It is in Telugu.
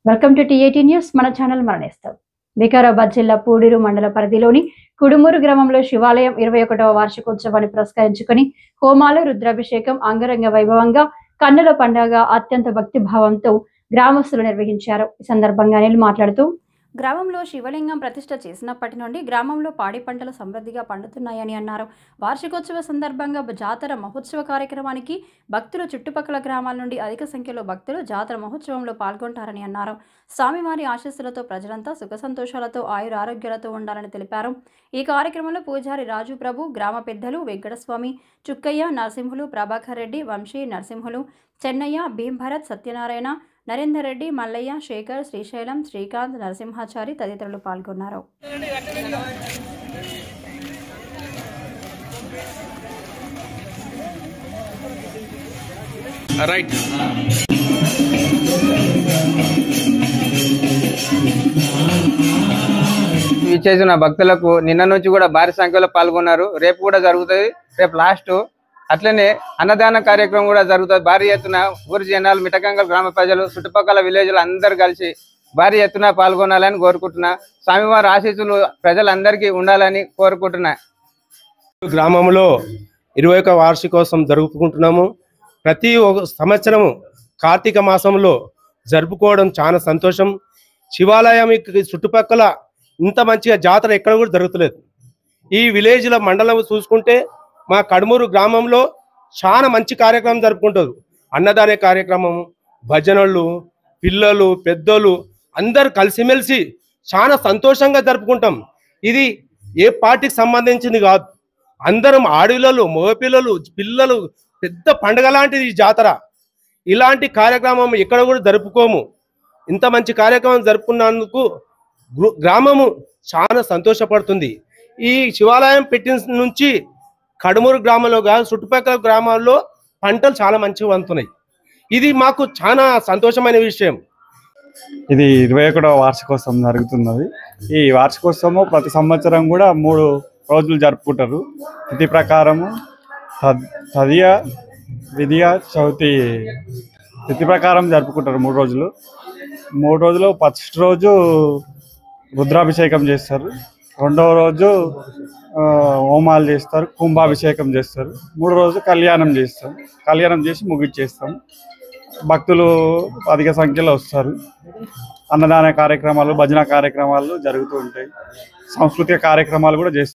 వెల్కమ్ టు టీ18 న్యూస్. మన ఛానల్ మరణిస్తాం. వికారాబాద్ జిల్లా పూడూరు మండల పరిధిలోని కుడుమూరు గ్రామంలో శివాలయం 21వ వార్షికోత్సవాన్ని పురస్కరించుకుని హోమాలు, రుద్రాభిషేకం అంగరంగ వైభవంగా కన్నుల పండుగ అత్యంత భక్తిభావంతో గ్రామస్తులు నిర్వహించారు. ఈ సందర్భంగా అనిల్ మాట్లాడుతూ, గ్రామంలో శివలింగం ప్రతిష్ఠ చేసినప్పటి నుండి గ్రామంలో పాడి పంటలు సమృద్ధిగా పండుతున్నాయని అన్నారు. వార్షికోత్సవ సందర్భంగా జాతర మహోత్సవ కార్యక్రమానికి భక్తులు చుట్టుపక్కల గ్రామాల నుండి అధిక సంఖ్యలో భక్తులు జాతర మహోత్సవంలో పాల్గొంటారని అన్నారు. స్వామివారి ఆశీస్సులతో ప్రజలంతా సుఖ సంతోషాలతో ఆయుర ఆరోగ్యాలతో ఉండాలని తెలిపారు. ఈ కార్యక్రమంలో పూజారి రాజు ప్రభు, గ్రామ పెద్దలు వెంకటస్వామి, చుక్కయ్య, నరసింహులు, ప్రభాకర్ రెడ్డి, వంశీ, నరసింహులు, చెన్నయ్య, భీంభరత్, సత్యనారాయణ, నరేందర్ రెడ్డి, మల్లయ్య, శేఖర్, శ్రీశైలం, శ్రీకాంత్, నరసింహాచారి తదితరులు పాల్గొన్నారు. చేసిన భక్తులకు నిన్న నుంచి కూడా భారీ సంఖ్యలో పాల్గొన్నారు. రేపు కూడా జరుగుతుంది. రేపు లాస్ట్. అట్లనే అన్నదాన కార్యక్రమం కూడా జరుగుతుంది. భారీ ఎత్తున ఊరి జనాలు, మిఠకంగల్ గ్రామ ప్రజలు, చుట్టుపక్కల విలేజ్లు అందరు కలిసి భారీ ఎత్తున పాల్గొనాలని కోరుకుంటున్నా. స్వామివారి ఆశీస్సులు ప్రజలందరికీ ఉండాలని కోరుకుంటున్నా. గ్రామంలో 21వ వార్షికోత్సవం జరుపుకుంటున్నాము. ప్రతి సంవత్సరము కార్తీక మాసంలో జరుపుకోవడం చాలా సంతోషం. శివాలయం చుట్టుపక్కల ఇంత మంచిగా జాతర ఎక్కడ కూడా జరుగుతలేదు. ఈ విలేజ్ల మండలం చూసుకుంటే మా కడుమూరు గ్రామంలో చాలా మంచి కార్యక్రమం జరుపుకుంటారు. అన్నదాన కార్యక్రమం, భజనలు, పిల్లలు, పెద్దలు అందరు కలిసిమెలిసి చాలా సంతోషంగా జరుపుకుంటాం. ఇది ఏ పార్టీకి సంబంధించింది కాదు. అందరం ఆడపిల్లలు, మగపిల్లలు, పిల్లలు, పెద్ద పండుగ లాంటిది ఈ జాతర. ఇలాంటి కార్యక్రమం ఎక్కడ కూడా జరుపుకోము. ఇంత మంచి కార్యక్రమం జరుపుకున్నందుకు గ్రామము చాలా సంతోషపడుతుంది. ఈ శివాలయం పెట్టిన నుంచి కడుమూరు గ్రామంలో కాదు, చుట్టుపక్కల గ్రామాల్లో పంటలు చాలా మంచిగా వంతున్నాయి. ఇది మాకు చాలా సంతోషమైన విషయం. ఇది 21వ వార్షికోత్సవం జరుగుతున్నది. ఈ వార్షికోత్సవం ప్రతి సంవత్సరం కూడా 3 రోజులు జరుపుకుంటారు. తిథి ప్రకారము తదియ, విధియ, చవితి తిథి ప్రకారం జరుపుకుంటారు 3 రోజులు. 3 రోజులు ఫస్ట్ రోజు రుద్రాభిషేకం చేస్తారు, రెండవ రోజు హోమాలు చేస్తారు, కుంభాభిషేకం చేస్తారు, 3వ రోజు కళ్యాణం చేస్తారు. కళ్యాణం చేసి ముగిచ్చేస్తాం. భక్తులు అధిక సంఖ్యలో వస్తారు. అన్నదాన కార్యక్రమాలు, భజన కార్యక్రమాలు జరుగుతూ ఉంటాయి. సాంస్కృతిక కార్యక్రమాలు కూడా చేస్తారు.